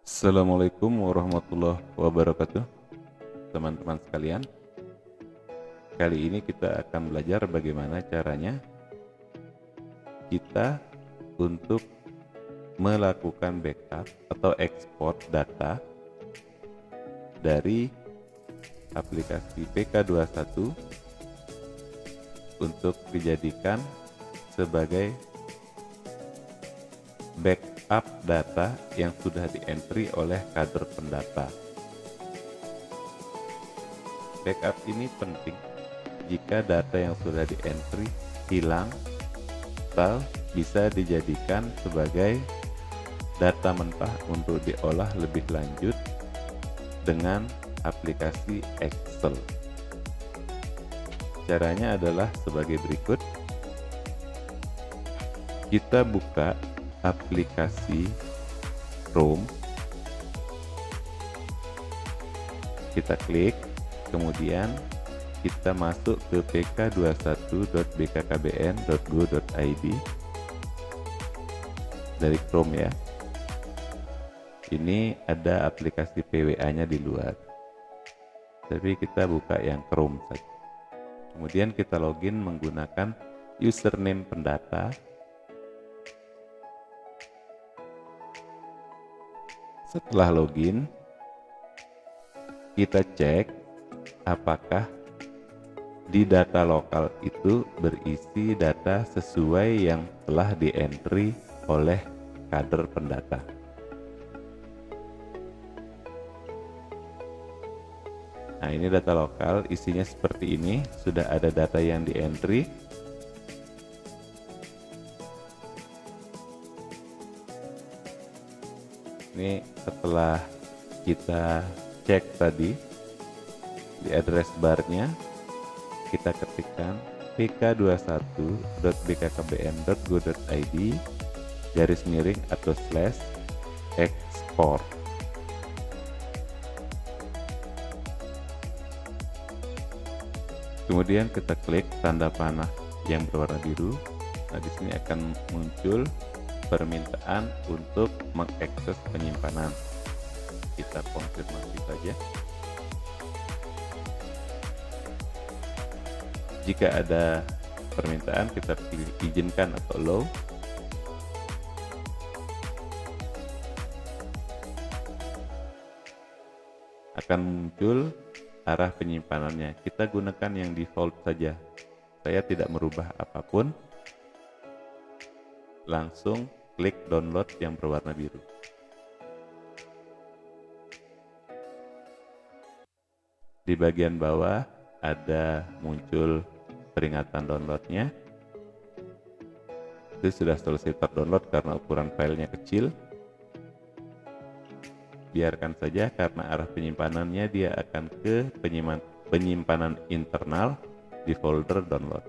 Assalamualaikum warahmatullahi wabarakatuh, teman-teman sekalian. Kali ini kita akan belajar bagaimana caranya kita untuk melakukan backup atau ekspor data dari aplikasi PK21 untuk dijadikan sebagai backup data yang sudah di-entry oleh kader pendata. Backup ini penting jika data yang sudah di-entry hilang atau bisa dijadikan sebagai data mentah untuk diolah lebih lanjut dengan aplikasi Excel. Caranya adalah sebagai berikut. Kita buka aplikasi Chrome, kita klik, kemudian kita masuk ke pk21.bkkbn.go.id dari Chrome ya. Ini ada aplikasi PWA-nya di luar, tapi kita buka yang Chrome saja. Kemudian kita login menggunakan username pendata. Setelah login, kita cek apakah di data lokal itu berisi data sesuai yang telah di-entry oleh kader pendata. Nah, ini data lokal, isinya seperti ini, sudah ada data yang di-entry. Ini setelah kita cek tadi di address barnya, kita ketikkan pk21.bkkbn.go.id /export. Kemudian kita klik tanda panah yang berwarna biru. Nah, di sini akan muncul permintaan untuk mengakses penyimpanan. Kita konfirmasi saja. Jika ada permintaan, kita pilih izinkan atau allow. Akan muncul arah penyimpanannya. Kita gunakan yang default saja. Saya tidak merubah apapun. Langsung klik download yang berwarna biru. Di bagian bawah ada muncul peringatan downloadnya. Itu sudah selesai terdownload karena ukuran filenya kecil. Biarkan saja karena arah penyimpanannya dia akan ke penyimpanan internal di folder download.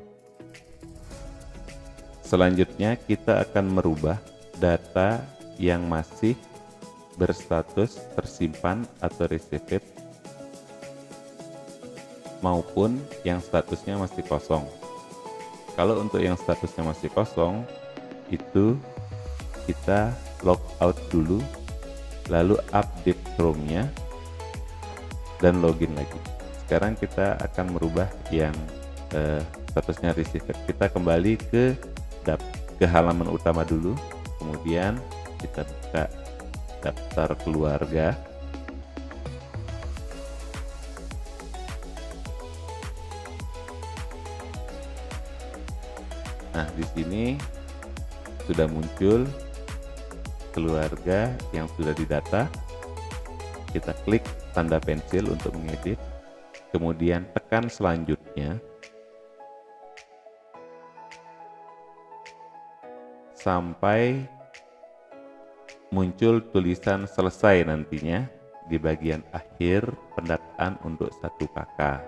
Selanjutnya kita akan merubah data yang masih berstatus tersimpan atau received maupun yang statusnya masih kosong. Kalau untuk yang statusnya masih kosong, itu kita log out dulu, lalu update Chrome-nya dan login lagi. Sekarang kita akan merubah yang statusnya received. Kita kembali ke halaman utama dulu, kemudian kita buka daftar keluarga. Nah, di sini sudah muncul keluarga yang sudah didata. Kita klik tanda pensil untuk mengedit, kemudian tekan selanjutnya sampai muncul tulisan selesai nantinya di bagian akhir pendataan untuk 1 KK.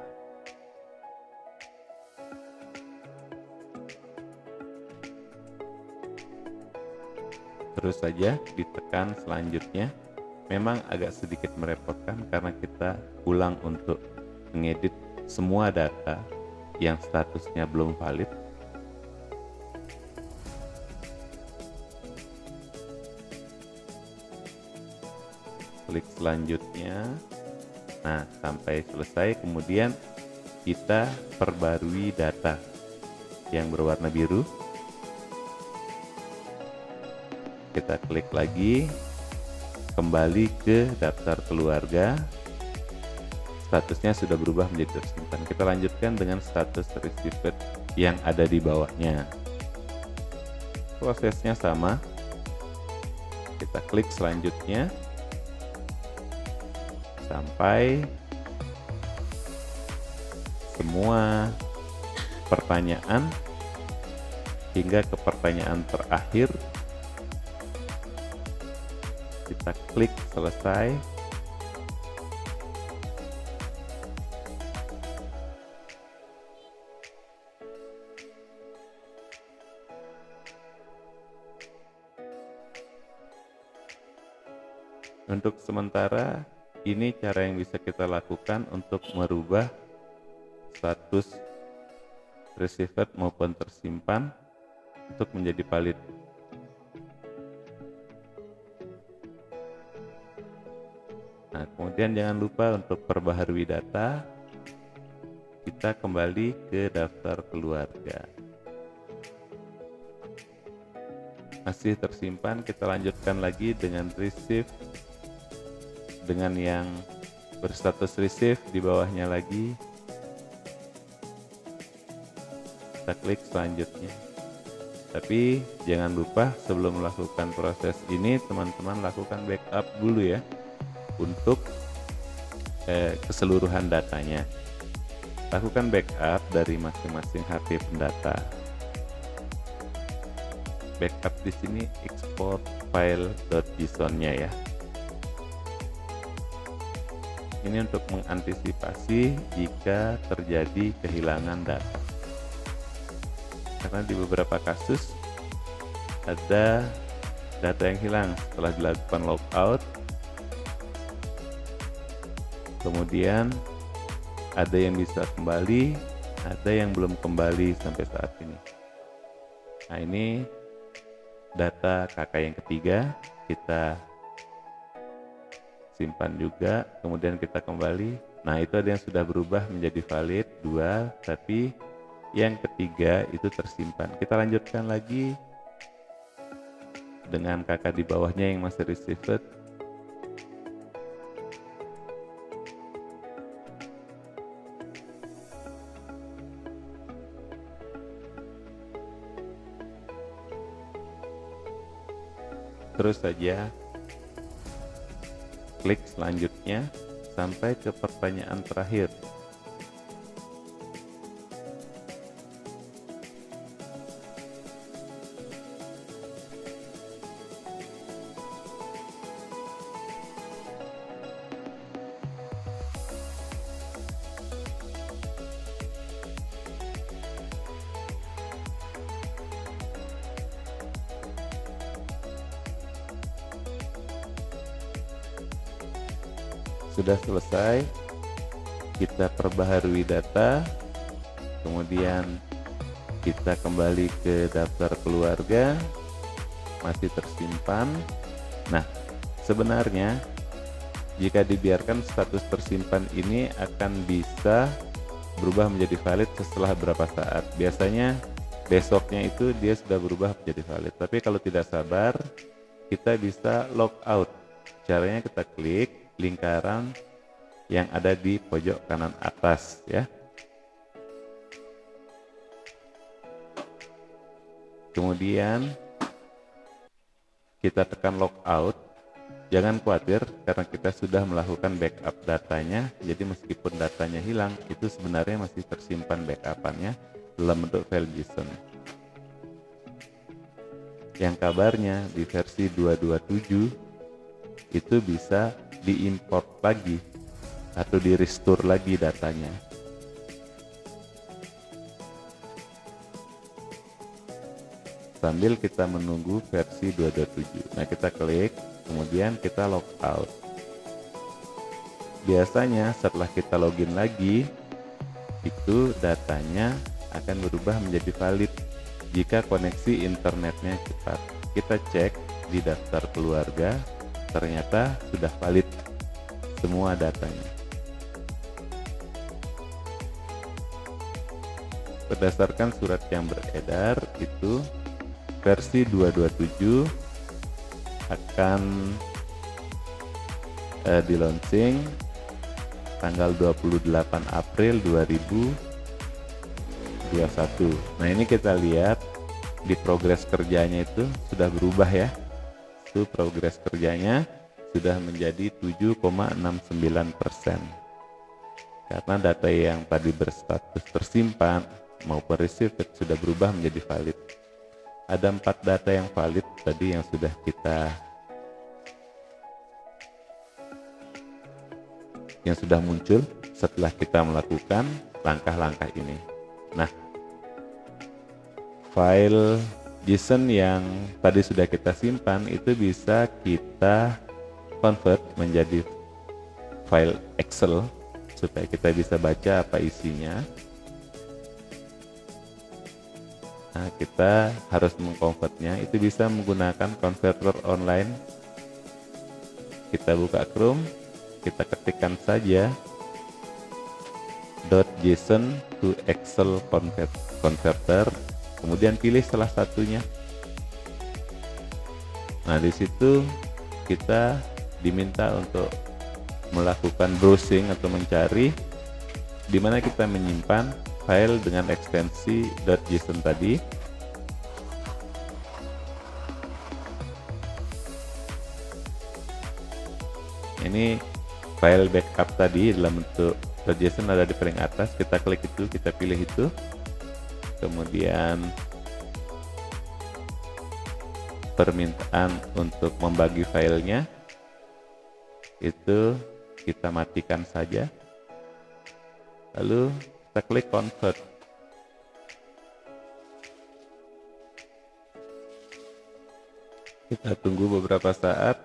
Terus saja ditekan selanjutnya. Memang agak sedikit merepotkan karena kita ulang untuk mengedit semua data yang statusnya belum valid. klik selanjutnya. Nah, sampai selesai, kemudian kita perbarui data yang berwarna biru. Kita klik lagi, kembali ke daftar keluarga. Statusnya sudah berubah menjadi tersimpan. Kita lanjutkan dengan status received yang ada di bawahnya. Prosesnya sama. Kita klik selanjutnya sampai semua pertanyaan hingga ke pertanyaan terakhir. Kita klik selesai. Untuk sementara, ini cara yang bisa kita lakukan untuk merubah status received maupun tersimpan untuk menjadi valid. Nah, kemudian jangan lupa untuk perbaharui data, kita kembali ke daftar keluarga. Masih tersimpan, kita lanjutkan lagi dengan receive, dengan yang berstatus receive di bawahnya lagi. Kita klik selanjutnya. Tapi jangan lupa sebelum melakukan proses ini, teman-teman lakukan backup dulu ya untuk keseluruhan datanya. Lakukan backup dari masing-masing HP pendata. Backup di sini export file.json-nya ya. Ini untuk mengantisipasi jika terjadi kehilangan data. Karena di beberapa kasus ada data yang hilang setelah dilakukan logout. Kemudian ada yang bisa kembali, ada yang belum kembali sampai saat ini. Nah, ini data kakak yang ketiga, kita simpan juga, kemudian kita kembali. Nah, itu ada yang sudah berubah menjadi valid 2, tapi yang ketiga itu tersimpan. Kita lanjutkan lagi dengan kakak di bawahnya yang masih received. Terus saja klik selanjutnya sampai ke pertanyaan terakhir. Sudah selesai, kita perbaharui data, kemudian kita kembali ke daftar keluarga, masih tersimpan. Nah, sebenarnya jika dibiarkan status tersimpan ini akan bisa berubah menjadi valid setelah berapa saat. Biasanya besoknya itu dia sudah berubah menjadi valid. Tapi kalau tidak sabar, kita bisa log out. Caranya kita klik lingkaran yang ada di pojok kanan atas ya. Kemudian kita tekan logout. Jangan khawatir karena kita sudah melakukan backup datanya. Jadi meskipun datanya hilang, itu sebenarnya masih tersimpan backupannya dalam bentuk file JSON. Yang kabarnya di versi 227 itu bisa diimport lagi atau di restore lagi datanya. Sambil kita menunggu versi 227. Nah, kita klik, kemudian kita log out. Biasanya setelah kita login lagi, itu datanya akan berubah menjadi valid jika koneksi internetnya cepat. Kita cek di daftar keluarga, ternyata sudah valid semua datanya. Berdasarkan surat yang beredar itu versi 227 akan di launching tanggal 28 April 2021. Nah, ini kita lihat di progres kerjanya itu sudah berubah ya. Itu progres kerjanya sudah menjadi 7,69%. Karena data yang tadi berstatus tersimpan maupun received sudah berubah menjadi valid. Ada 4 data yang valid tadi yang sudah muncul setelah kita melakukan langkah-langkah ini. Nah, file JSON yang tadi sudah kita simpan itu bisa kita convert menjadi file Excel supaya kita bisa baca apa isinya. Nah, kita harus mengkonvertnya, itu bisa menggunakan converter online. Kita buka Chrome, kita ketikkan saja .json to Excel converter, kemudian pilih salah satunya. Nah, di situ kita diminta untuk melakukan browsing atau mencari di mana kita menyimpan file dengan ekstensi .json tadi. Ini file backup tadi dalam bentuk .json ada di paling atas, kita klik itu, kita pilih itu, kemudian permintaan untuk membagi filenya itu kita matikan saja, lalu kita klik convert. Kita tunggu beberapa saat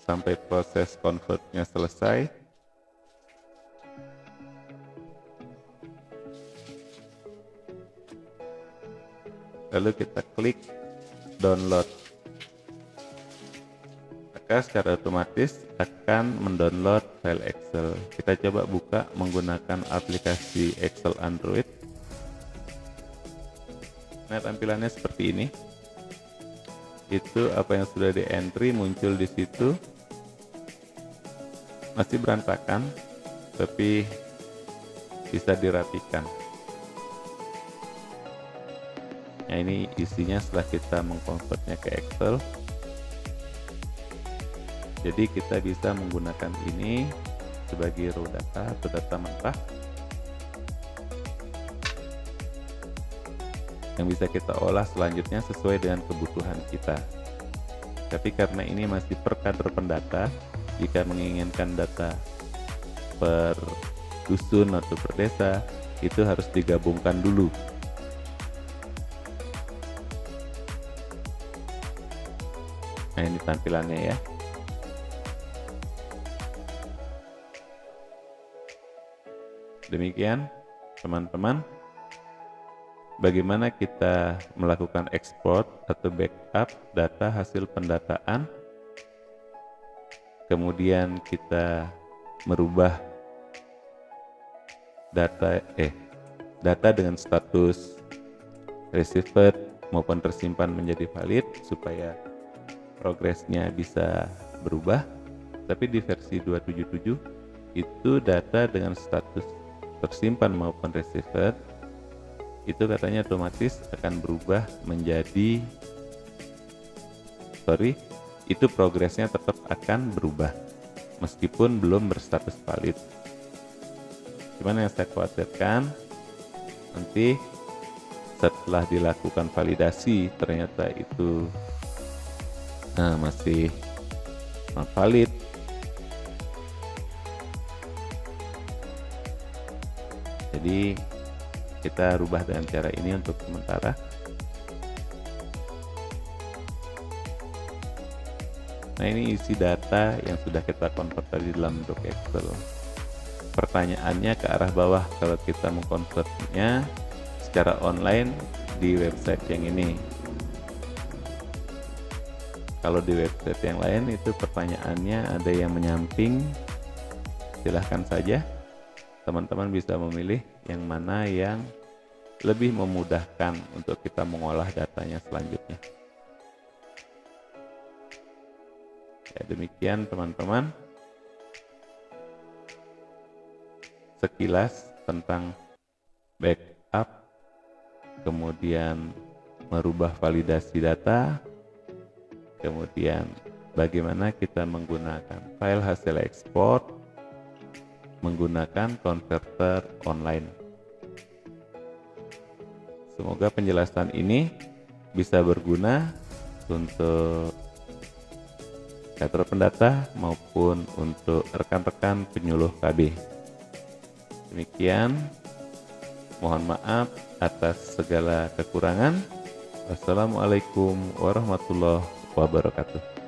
sampai proses convertnya selesai. Lalu kita klik download, maka secara otomatis akan mendownload file Excel. Kita coba buka menggunakan aplikasi Excel Android. Nah, tampilannya seperti ini. Itu apa yang sudah di entry muncul di situ. Masih berantakan, tapi bisa dirapikan. Nah, ini isinya setelah kita mengkonvertnya ke Excel. Jadi kita bisa menggunakan ini sebagai raw data atau data mentah yang bisa kita olah selanjutnya sesuai dengan kebutuhan kita. Tapi karena ini masih per kader pendata, jika menginginkan data per dusun atau per desa, itu harus digabungkan dulu. Nah, ini tampilannya ya. Demikian teman-teman, bagaimana kita melakukan ekspor atau backup data hasil pendataan, kemudian kita merubah data dengan status received maupun tersimpan menjadi valid supaya progresnya bisa berubah. Tapi di versi 277 itu data dengan status tersimpan maupun received itu katanya otomatis akan berubah menjadi itu progresnya tetap akan berubah meskipun belum berstatus valid. Cuman yang saya khawatirkan nanti setelah dilakukan validasi ternyata itu masih not valid. Jadi kita rubah dengan cara ini untuk sementara. Nah, ini isi data yang sudah kita convert tadi dalam bentuk Excel. Pertanyaannya ke arah bawah kalau kita mengkonvertnya secara online di website yang ini. Kalau di website yang lain itu pertanyaannya ada yang menyamping, silahkan saja teman-teman bisa memilih yang mana yang lebih memudahkan untuk kita mengolah datanya selanjutnya. Ya, demikian teman-teman sekilas tentang backup, kemudian merubah validasi data, kemudian bagaimana kita menggunakan file hasil ekspor menggunakan konverter online. Semoga penjelasan ini bisa berguna untuk Gator Pendata maupun untuk rekan-rekan penyuluh KB. Demikian, mohon maaf atas segala kekurangan. Wassalamualaikum warahmatullahi wabarakatuh.